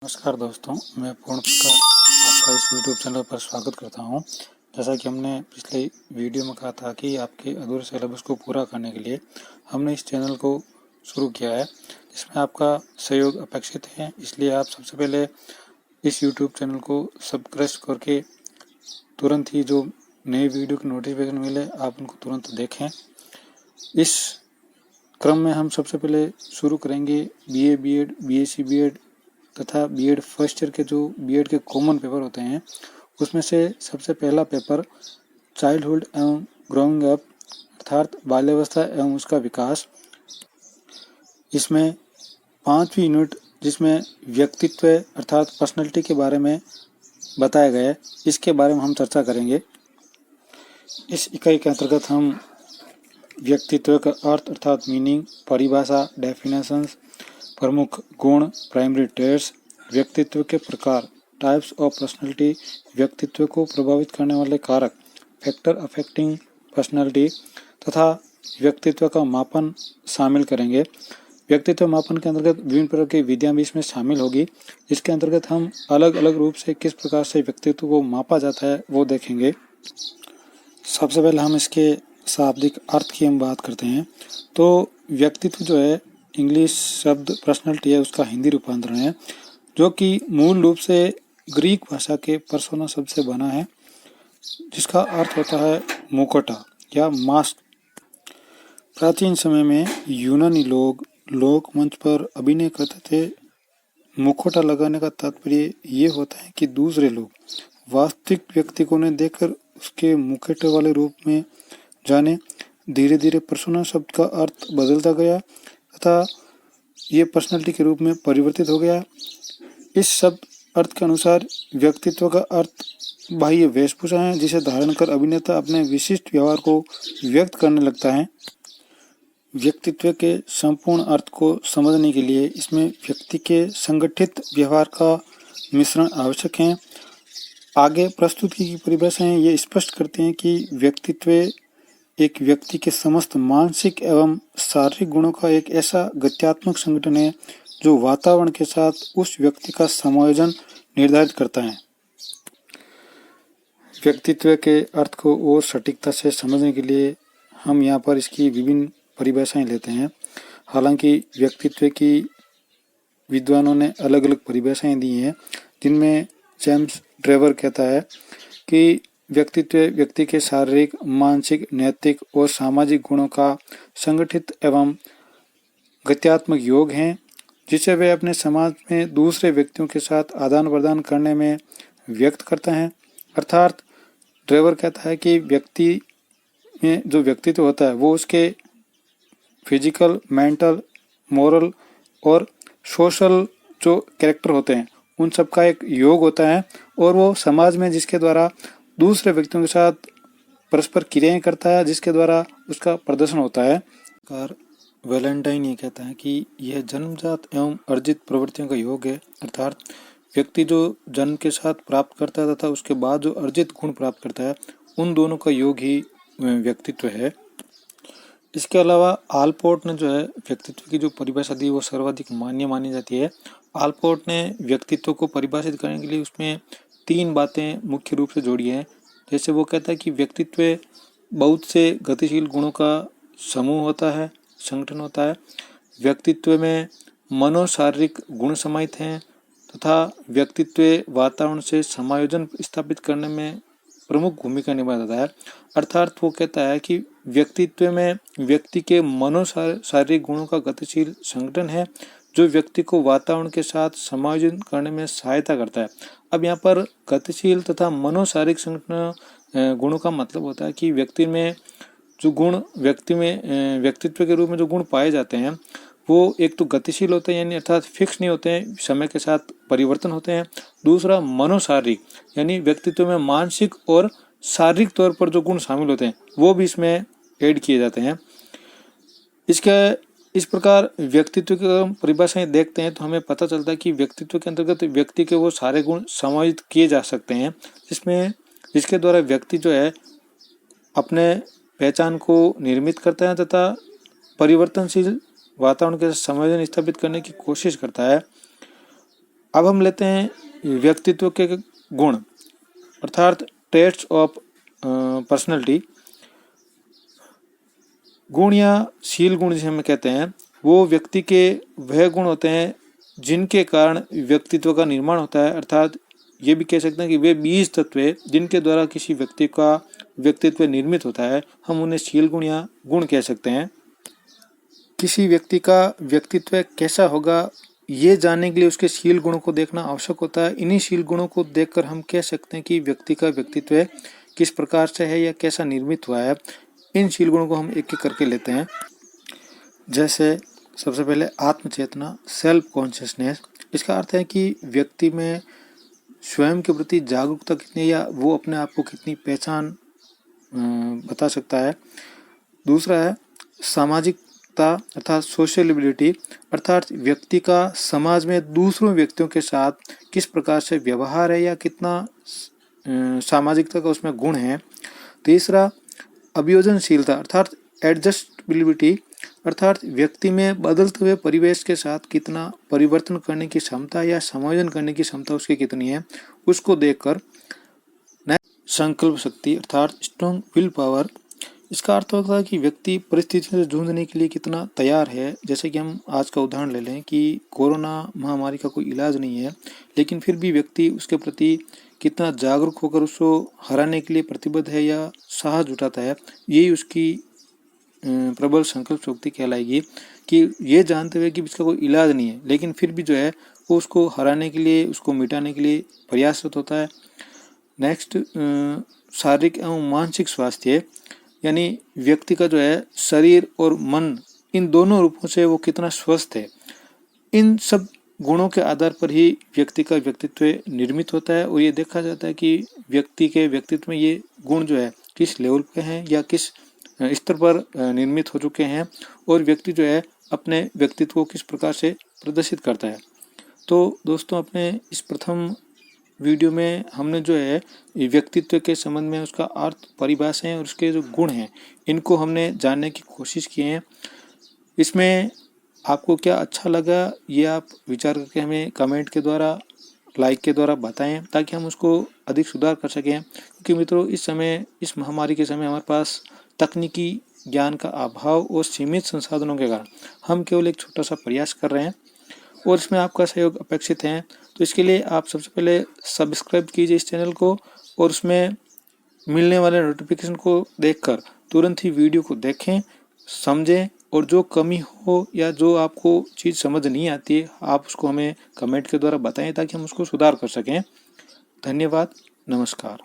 नमस्कार दोस्तों, मैं पूर्ण प्रकाश आपका इस YouTube चैनल पर स्वागत करता हूं। जैसा कि हमने पिछले वीडियो में कहा था कि आपके अधूरे सिलेबस को पूरा करने के लिए हमने इस चैनल को शुरू किया है, जिसमें आपका सहयोग अपेक्षित है। इसलिए आप सबसे पहले इस YouTube चैनल को सब्सक्राइब करके तुरंत ही जो नए वीडियो की नोटिफिकेशन मिले आप उनको तुरंत देखें। इस क्रम में हम सबसे पहले शुरू करेंगे BA BEd BSc BEd तथा बीएड फर्स्ट ईयर के जो बीएड के कॉमन पेपर होते हैं उसमें से सबसे पहला पेपर चाइल्डहुड एवं ग्रोइंग अप अर्थात बाल्यावस्था एवं उसका विकास। इसमें 5वीं यूनिट जिसमें व्यक्तित्व अर्थात पर्सनैलिटी के बारे में बताया गया है, इसके बारे में हम चर्चा करेंगे। इस इकाई के अंतर्गत हम व्यक्तित्व का अर्थ अर्थात मीनिंग, परिभाषा, डेफिनेशंस, प्रमुख गुण, प्राइमरी ट्रेट्स, व्यक्तित्व के प्रकार, टाइप्स ऑफ पर्सनैलिटी, व्यक्तित्व को प्रभावित करने वाले कारक, फैक्टर अफेक्टिंग पर्सनैलिटी तथा व्यक्तित्व का मापन शामिल करेंगे। व्यक्तित्व मापन के अंतर्गत विभिन्न प्रकार की विधियां भी इसमें शामिल होगी। इसके अंतर्गत हम अलग अलग रूप से किस प्रकार से व्यक्तित्व को मापा जाता है वो देखेंगे। सबसे पहले हम इसके शाब्दिक अर्थ की हम बात करते हैं तो व्यक्तित्व जो है इंग्लिश शब्द पर्सनैलिटी है, उसका हिंदी रूपांतरण है, जो कि मूल रूप से ग्रीक भाषा के पर्सोना शब्द से बना है, जिसका अर्थ होता है मुखौटा या मास्क। प्राचीन समय में यूनानी लोग लोक मंच पर अभिनय करते थे। मुखौटा लगाने का तात्पर्य ये होता है कि दूसरे लोग वास्तविक व्यक्ति को न देखकर उसके मुखौटे वाले रूप में जाने। धीरे धीरे पर्सोना शब्द का अर्थ बदलता गया तथा ये पर्सनैलिटी के रूप में परिवर्तित हो गया। इस शब्द अर्थ के अनुसार व्यक्तित्व का अर्थ बाह्य वेशभूषा है, जिसे धारण कर अभिनेता अपने विशिष्ट व्यवहार को व्यक्त करने लगता है। व्यक्तित्व के संपूर्ण अर्थ को समझने के लिए इसमें व्यक्ति के संगठित व्यवहार का मिश्रण आवश्यक है। आगे प्रस्तुत की परिभाषाएं ये स्पष्ट करते हैं कि व्यक्तित्व एक व्यक्ति के समस्त मानसिक एवं शारीरिक गुणों का एक ऐसा गत्यात्मक संगठन है जो वातावरण के साथ उस व्यक्ति का समायोजन निर्धारित करता है। व्यक्तित्व के अर्थ को और सटीकता से समझने के लिए हम यहाँ पर इसकी विभिन्न परिभाषाएं लेते हैं। हालांकि व्यक्तित्व की विद्वानों ने अलग अलग परिभाषाएं दी हैं, जिनमें जेम्स ट्रेवर कहता है कि व्यक्तित्व व्यक्ति के शारीरिक, मानसिक, नैतिक और सामाजिक गुणों का संगठित एवं गत्यात्मक योग है, जिसे वे अपने समाज में दूसरे व्यक्तियों के साथ आदान प्रदान करने में व्यक्त करता है। अर्थात ट्रेवर कहता है कि व्यक्ति में जो व्यक्तित्व होता है वो उसके फिजिकल, मेंटल, मोरल और सोशल जो कैरेक्टर होते हैं उन सब का एक योग होता है और वो समाज में जिसके द्वारा दूसरे व्यक्तियों के साथ परस्पर क्रियाएं करता है, जिसके द्वारा उसका प्रदर्शन होता है। वैलेंटाइन ये कहता है कि यह जन्मजात एवं अर्जित प्रवृत्तियों का योग है, अर्थात व्यक्ति जो जन्म के साथ प्राप्त करता है तथा उसके बाद जो अर्जित गुण प्राप्त करता है उन दोनों का योग ही व्यक्तित्व है। इसके अलावा आलपोर्ट ने जो है व्यक्तित्व की जो परिभाषा दी वो सर्वाधिक मान्य मानी जाती है। आलपोर्ट ने व्यक्तित्व को परिभाषित करने के लिए उसमें 3 बातें मुख्य रूप से जोड़ी हैं। जैसे वो कहता है कि व्यक्तित्व बहुत से गतिशील गुणों का समूह होता है, संगठन होता है। व्यक्तित्व में मनोशारीरिक गुण समाहित हैं तथा व्यक्तित्व वातावरण से समायोजन स्थापित करने में प्रमुख भूमिका निभाता है। अर्थात वो कहता है कि व्यक्तित्व में व्यक्ति के मनोशारीरिक गुणों का गतिशील संगठन है, जो व्यक्ति को वातावरण के साथ समायोजन करने में सहायता करता है। अब यहाँ पर गतिशील तथा मनोशारीरिक संगठन गुणों का मतलब होता है कि व्यक्ति में जो गुण व्यक्तित्व के रूप में जो गुण पाए जाते हैं वो एक तो गतिशील होते हैं, यानी अर्थात फिक्स नहीं होते हैं, समय के साथ परिवर्तन होते हैं। दूसरा मनोशारीरिक, यानी व्यक्तित्व में मानसिक और शारीरिक तौर पर जो गुण शामिल होते हैं वो भी इसमें ऐड किए जाते हैं। इस प्रकार व्यक्तित्व की परिभाषाएं देखते हैं तो हमें पता चलता है कि व्यक्तित्व के अंतर्गत व्यक्ति के वो सारे गुण समायोजित किए जा सकते हैं, जिसके द्वारा व्यक्ति जो है अपने पहचान को निर्मित करता है तथा परिवर्तनशील वातावरण के समायोजन स्थापित करने की कोशिश करता है। अब हम लेते हैं व्यक्तित्व के गुण अर्थात ट्रेट्स ऑफ पर्सनैलिटी। गुण या शील गुण जिसे हम कहते हैं वो व्यक्ति के वह गुण होते हैं जिनके कारण व्यक्तित्व का निर्माण होता है, अर्थात ये भी कह सकते हैं कि वे 20 तत्व हैं जिनके द्वारा किसी व्यक्ति का व्यक्तित्व निर्मित होता है, हम उन्हें शील गुण या गुण कह सकते हैं। किसी व्यक्ति का व्यक्तित्व कैसा होगा ये जानने के लिए उसके शील गुणों को देखना आवश्यक होता है। इन्हीं शील गुणों को देखकर हम कह सकते हैं कि व्यक्ति का व्यक्तित्व किस प्रकार से है या कैसा निर्मित हुआ है। इन शील गुणों को हम एक एक करके लेते हैं। जैसे सबसे पहले आत्मचेतना, सेल्फ कॉन्शियसनेस। इसका अर्थ है कि व्यक्ति में स्वयं के प्रति जागरूकता कितनी है या वो अपने आप को कितनी पहचान बता सकता है। दूसरा है सामाजिकता अर्थात सोशलिबिलिटी, अर्थात व्यक्ति का समाज में दूसरों व्यक्तियों के साथ किस प्रकार से व्यवहार है या कितना सामाजिकता का उसमें गुण है। तीसरा अभियोजनशीलता अर्थात एडजस्टेबिलिटी, अर्थात व्यक्ति में बदलते हुए परिवेश के साथ कितना परिवर्तन करने की क्षमता या समायोजन करने की क्षमता उसकी कितनी है, उसको देखकर। संकल्प शक्ति अर्थात स्ट्रॉन्ग विल पावर। इसका अर्थ होता है कि व्यक्ति परिस्थितियों से जूझने के लिए कितना तैयार है। जैसे कि हम आज का उदाहरण ले लें कि कोरोना महामारी का कोई इलाज नहीं है, लेकिन फिर भी व्यक्ति उसके प्रति कितना जागरूक होकर उसको हराने के लिए प्रतिबद्ध है या साहस जुटाता है, यही उसकी प्रबल संकल्प शक्ति कहलाएगी। कि ये जानते हुए कि इसका कोई इलाज नहीं है, लेकिन फिर भी जो है वो उसको हराने के लिए, उसको मिटाने के लिए प्रयासरत होता है। नेक्स्ट शारीरिक एवं मानसिक स्वास्थ्य, यानी व्यक्ति का जो है शरीर और मन इन दोनों रूपों से वो कितना स्वस्थ है। इन सब गुणों के आधार पर ही व्यक्ति का व्यक्तित्व निर्मित होता है और ये देखा जाता है कि व्यक्ति के व्यक्तित्व में ये गुण जो है किस लेवल पे हैं या किस स्तर पर निर्मित हो चुके हैं और व्यक्ति जो है अपने व्यक्तित्व को किस प्रकार से प्रदर्शित करता है। तो दोस्तों अपने इस प्रथम वीडियो में हमने जो है व्यक्तित्व के संबंध में उसका अर्थ, परिभाषाएं और उसके जो गुण हैं इनको हमने जानने की कोशिश की है। इसमें आपको क्या अच्छा लगा ये आप विचार करके हमें कमेंट के द्वारा, लाइक के द्वारा बताएं ताकि हम उसको अधिक सुधार कर सकें। क्योंकि मित्रों इस समय, इस महामारी के समय हमारे पास तकनीकी ज्ञान का अभाव और सीमित संसाधनों के कारण हम केवल एक छोटा सा प्रयास कर रहे हैं और इसमें आपका सहयोग अपेक्षित है। तो इसके लिए आप सबसे पहले सब्सक्राइब कीजिए इस चैनल को और उसमें मिलने वाले नोटिफिकेशन को देखकर तुरंत ही वीडियो को देखें, समझें और जो कमी हो या जो आपको चीज़ समझ नहीं आती है आप उसको हमें कमेंट के द्वारा बताएं ताकि हम उसको सुधार कर सकें। धन्यवाद, नमस्कार।